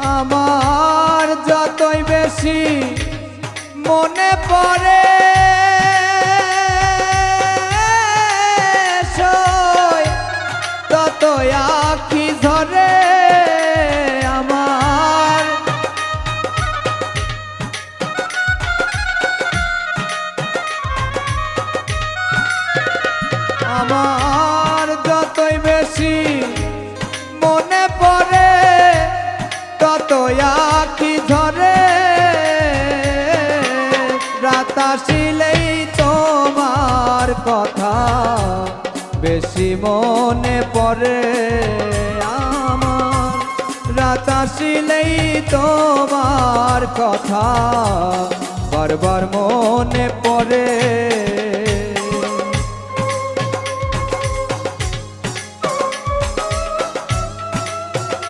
আমার যতই বেশি মনে পড়ে ততই আখি ঝরে আমার যতই বেশি মনে পড়ে ততই আখি ঝরে রাত আসিলেই তোমার কথা বেশি মনে পড়ে আমার রাত আসিলেই তোমার কথা বারবার মনে পড়ে